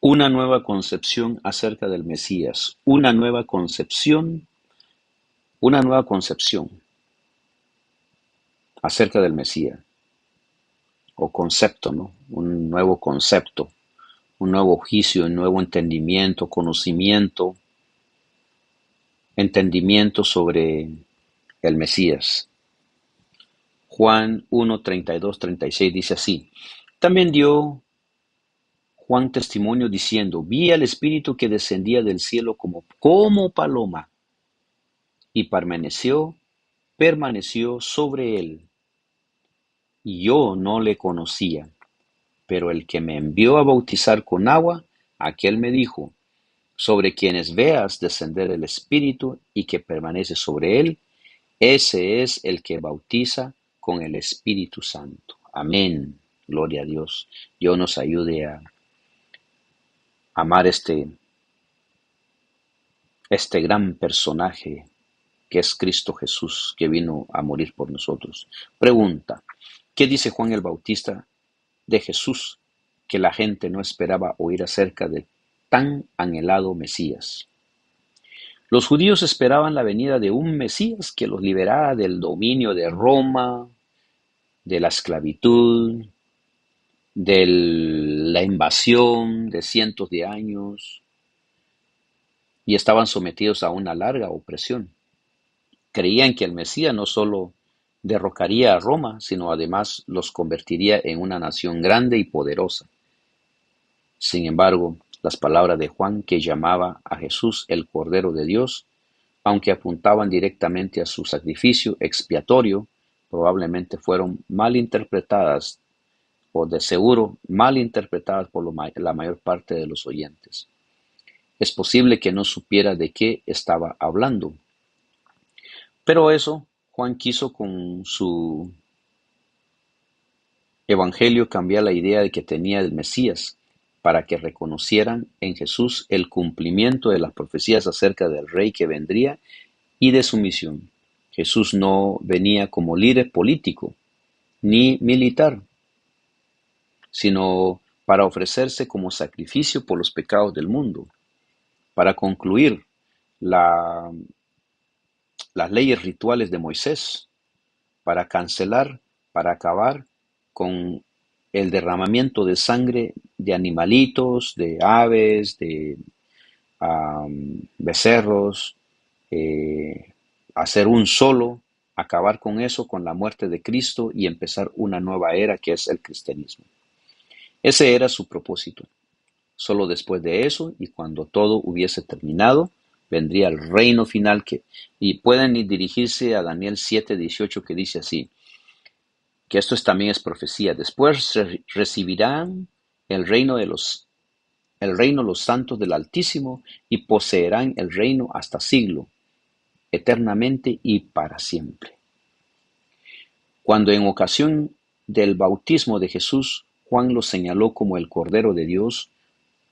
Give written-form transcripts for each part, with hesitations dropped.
Una nueva concepción acerca del Mesías, una nueva concepción acerca del Mesías, o concepto, ¿no? Un nuevo concepto, un nuevo juicio, un nuevo entendimiento, conocimiento, entendimiento sobre el Mesías. Juan 1, 32, 36 dice así: También dio Juan testimonio diciendo: Vi al Espíritu que descendía del cielo como paloma, y permaneció sobre él. Y yo no le conocía, pero el que me envió a bautizar con agua, aquel me dijo: Sobre quienes veas descender el Espíritu y que permanece sobre él, ese es el que bautiza con el Espíritu Santo. Amén. Gloria a Dios. Dios nos ayude a amar este gran personaje que es Cristo Jesús, que vino a morir por nosotros. Pregunta: ¿qué dice Juan el Bautista de Jesús que la gente no esperaba oír acerca de tan anhelado Mesías? Los judíos esperaban la venida de un Mesías que los liberara del dominio de Roma, de la esclavitud, de la invasión de cientos de años, y estaban sometidos a una larga opresión. Creían que el Mesías no solo derrocaría a Roma, sino además los convertiría en una nación grande y poderosa. Sin embargo, las palabras de Juan, que llamaba a Jesús el Cordero de Dios, aunque apuntaban directamente a su sacrificio expiatorio, probablemente fueron mal interpretadas, o de seguro mal interpretadas por la mayor parte de los oyentes. Es posible que no supiera de qué estaba hablando, pero eso Juan quiso con su evangelio cambiar la idea de que tenía del Mesías, para que reconocieran en Jesús el cumplimiento de las profecías acerca del Rey que vendría y de su misión. Jesús no venía como líder político ni militar, sino para ofrecerse como sacrificio por los pecados del mundo, para concluir la- las leyes rituales de Moisés, para cancelar, para acabar con el derramamiento de sangre de animalitos, de aves, de becerros, eh, hacer un solo, acabar con eso, con la muerte de Cristo, y empezar una nueva era que es el cristianismo. Ese era su propósito. Solo después de eso, y cuando todo hubiese terminado, vendría el reino final y pueden dirigirse a Daniel 7:18, que dice así, que también es profecía: después recibirán el reino los santos del Altísimo, y poseerán el reino hasta siglo, eternamente y para siempre. Cuando en ocasión del bautismo de Jesús, Juan lo señaló como el Cordero de Dios,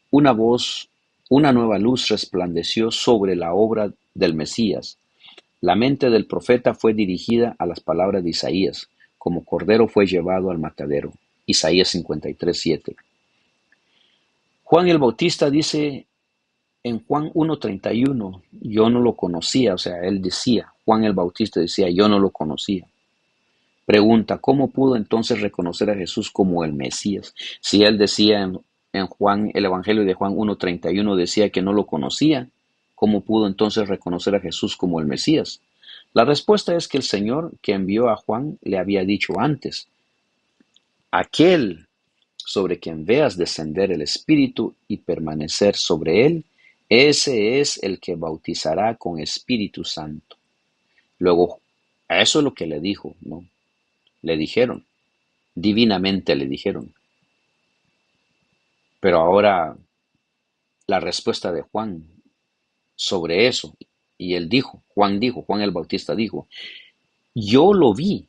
una voz, una nueva luz resplandeció sobre la obra del Mesías. La mente del profeta fue dirigida a las palabras de Isaías: como cordero fue llevado al matadero. Isaías 53:7. Juan el Bautista dice en Juan 1:31, yo no lo conocía, o sea, él decía, Juan el Bautista decía, yo no lo conocía. Pregunta: ¿cómo pudo entonces reconocer a Jesús como el Mesías? Si él decía en Juan, el Evangelio de Juan 1:31 decía que no lo conocía, ¿cómo pudo entonces reconocer a Jesús como el Mesías? La respuesta es que el Señor que envió a Juan le había dicho antes: aquel sobre quien veas descender el Espíritu y permanecer sobre él, ese es el que bautizará con Espíritu Santo. Luego, eso es lo que le dijo, ¿no? Le dijeron, divinamente le dijeron. Pero ahora la respuesta de Juan sobre eso, y Juan el Bautista dijo, yo lo vi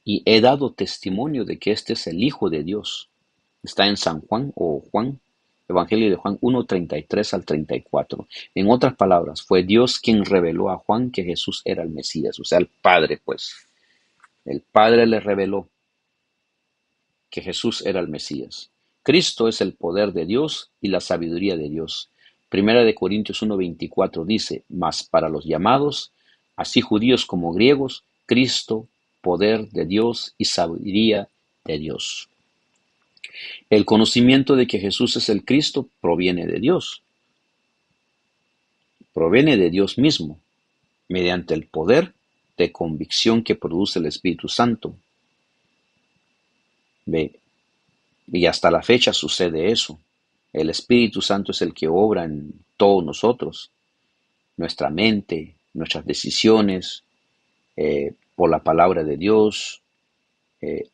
y he dado testimonio de que este es el Hijo de Dios. Está en San Juan o Juan, Evangelio de Juan 1:33 al 34. En otras palabras, fue Dios quien reveló a Juan que Jesús era el Mesías, o sea, el Padre, pues. El Padre le reveló que Jesús era el Mesías. Cristo es el poder de Dios y la sabiduría de Dios. Primera de Corintios 1:24 dice, mas para los llamados, así judíos como griegos, Cristo, poder de Dios y sabiduría de Dios. El conocimiento de que Jesús es el Cristo proviene de Dios mismo, mediante el poder de convicción que produce el Espíritu Santo. Ve, y hasta la fecha sucede eso. El Espíritu Santo es el que obra en todos nosotros, nuestra mente, nuestras decisiones, por la palabra de Dios,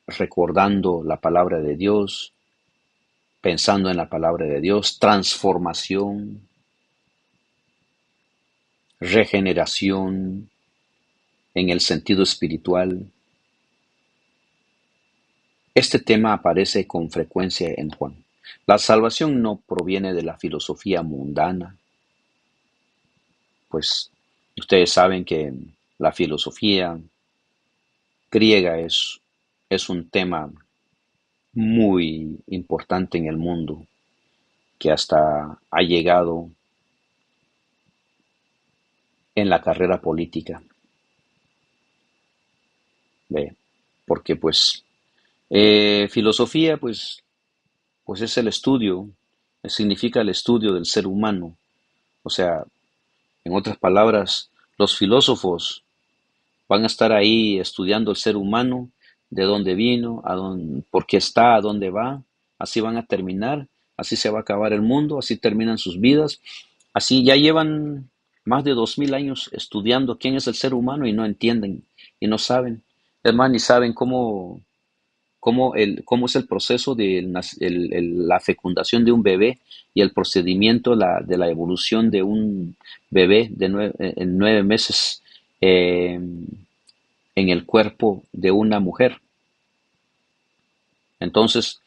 recordando la palabra de Dios, pensando en la palabra de Dios, transformación, regeneración en el sentido espiritual. Este tema aparece con frecuencia en Juan. La salvación no proviene de la filosofía mundana, pues ustedes saben que la filosofía griega es un tema muy importante en el mundo, que hasta ha llegado en la carrera política. ¿Ve? Porque pues filosofía pues es el estudio, significa el estudio del ser humano. O sea, en otras palabras, los filósofos van a estar ahí estudiando el ser humano, de dónde vino, por qué está, a dónde va. Así van a terminar, así se va a acabar el mundo, así terminan sus vidas. Así ya llevan más de 2000 años estudiando quién es el ser humano y no entienden y no saben. Es más, ni saben cómo es el proceso de la fecundación de un bebé y el procedimiento de la evolución de un bebé en 9 meses en el cuerpo de una mujer. Entonces,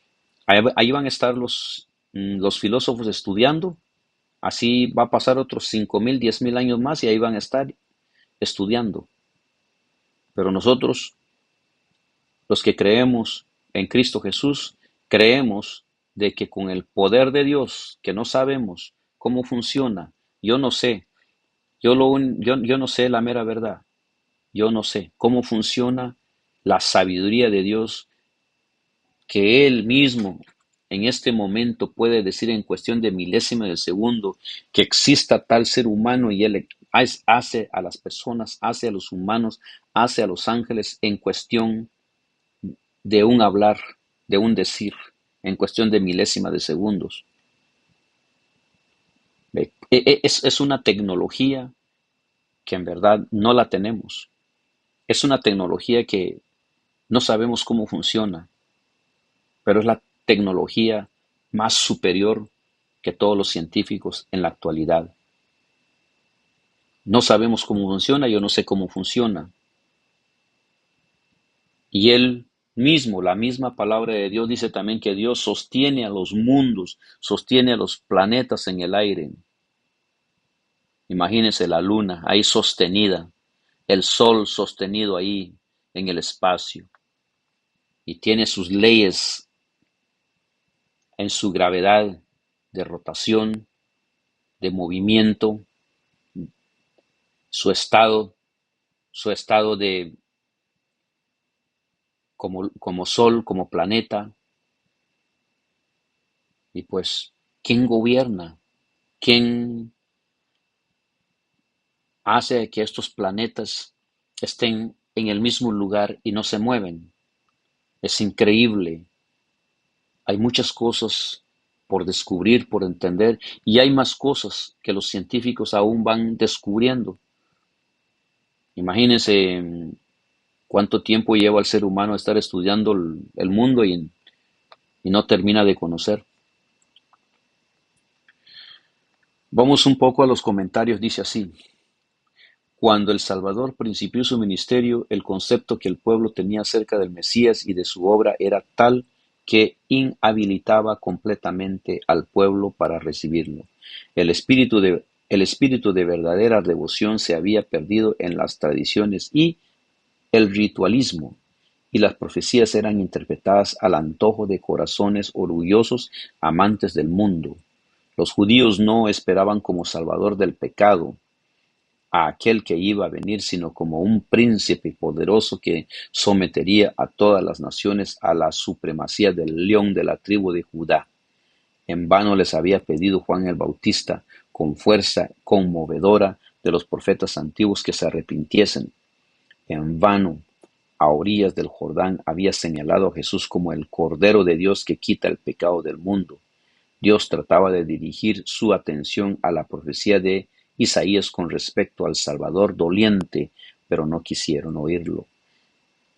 ahí van a estar los filósofos estudiando, así va a pasar otros 5000, 10000 años más y ahí van a estar estudiando. Pero nosotros, los que creemos en Cristo Jesús, creemos de que con el poder de Dios, que no sabemos cómo funciona, yo no sé, yo no sé la mera verdad, yo no sé cómo funciona la sabiduría de Dios, que Él mismo en este momento puede decir en cuestión de milésima de segundo que exista tal ser humano y Él hace a las personas, hace a los humanos, hace a los ángeles en cuestión de un hablar, de un decir, en cuestión de milésima de segundos. Es una tecnología que en verdad no la tenemos. Es una tecnología que no sabemos cómo funciona, pero es la tecnología más superior que todos los científicos en la actualidad. No sabemos cómo funciona, yo no sé cómo funciona. Y Él mismo, la misma palabra de Dios dice también que Dios sostiene a los mundos, sostiene a los planetas en el aire. Imagínense la luna ahí sostenida, el sol sostenido ahí en el espacio y tiene sus leyes en su gravedad de rotación, de movimiento, su estado, su estado de como sol, como planeta. Y pues, ¿quién gobierna? ¿Quién hace que estos planetas estén en el mismo lugar y no se mueven? Es increíble. Hay muchas cosas por descubrir, por entender, y hay más cosas que los científicos aún van descubriendo. Imagínense cuánto tiempo lleva el ser humano a estar estudiando el mundo y no termina de conocer. Vamos un poco a los comentarios, dice así. Cuando el Salvador principió su ministerio, el concepto que el pueblo tenía acerca del Mesías y de su obra era tal que inhabilitaba completamente al pueblo para recibirlo. El espíritu de verdadera devoción se había perdido en las tradiciones y el ritualismo, y las profecías eran interpretadas al antojo de corazones orgullosos amantes del mundo. Los judíos no esperaban como salvador del pecado a aquel que iba a venir, sino como un príncipe poderoso que sometería a todas las naciones a la supremacía del león de la tribu de Judá. En vano les había pedido Juan el Bautista, con fuerza conmovedora de los profetas antiguos, que se arrepintiesen. En vano, a orillas del Jordán, había señalado a Jesús como el Cordero de Dios que quita el pecado del mundo. Dios trataba de dirigir su atención a la profecía de Isaías con respecto al Salvador doliente, pero no quisieron oírlo.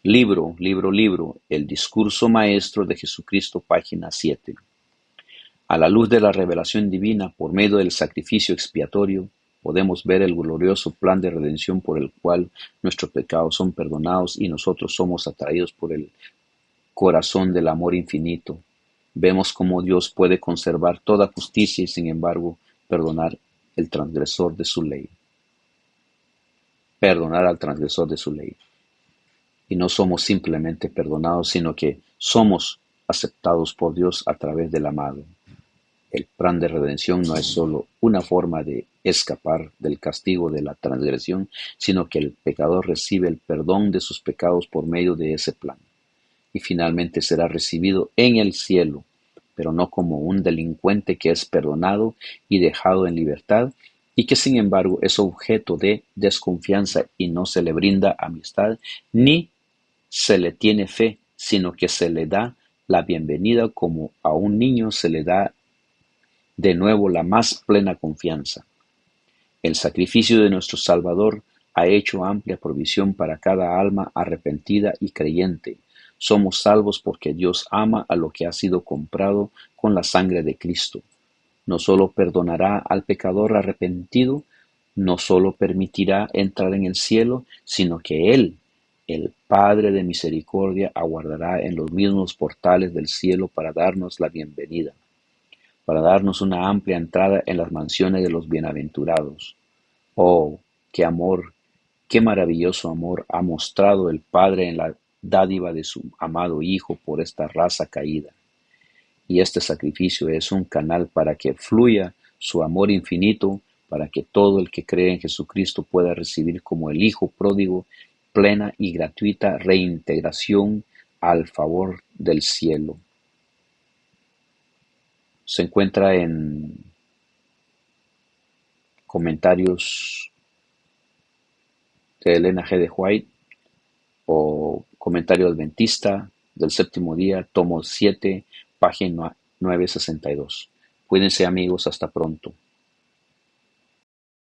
Libro, libro, libro, el discurso maestro de Jesucristo, página 7. A la luz de la revelación divina, por medio del sacrificio expiatorio, podemos ver el glorioso plan de redención por el cual nuestros pecados son perdonados y nosotros somos atraídos por el corazón del amor infinito. Vemos cómo Dios puede conservar toda justicia y sin embargo perdonar el transgresor de su ley. Perdonar al transgresor de su ley. Y no somos simplemente perdonados, sino que somos aceptados por Dios a través del amado. El plan de redención no es sólo una forma de escapar del castigo de la transgresión, sino que el pecador recibe el perdón de sus pecados por medio de ese plan. Y finalmente será recibido en el cielo, pero no como un delincuente que es perdonado y dejado en libertad, y que sin embargo es objeto de desconfianza y no se le brinda amistad, ni se le tiene fe, sino que se le da la bienvenida como a un niño se le da de nuevo la más plena confianza. El sacrificio de nuestro Salvador ha hecho amplia provisión para cada alma arrepentida y creyente. Somos salvos porque Dios ama a lo que ha sido comprado con la sangre de Cristo. No solo perdonará al pecador arrepentido, no solo permitirá entrar en el cielo, sino que Él, el Padre de misericordia, aguardará en los mismos portales del cielo para darnos la bienvenida, para darnos una amplia entrada en las mansiones de los bienaventurados. Oh, qué amor, qué maravilloso amor ha mostrado el Padre en la dádiva de su amado Hijo por esta raza caída. Y este sacrificio es un canal para que fluya su amor infinito, para que todo el que cree en Jesucristo pueda recibir como el Hijo pródigo plena y gratuita reintegración al favor del cielo. Se encuentra en Comentarios de Elena G. de White o Comentario Adventista del Séptimo Día, tomo 7, página 962. Cuídense amigos, hasta pronto.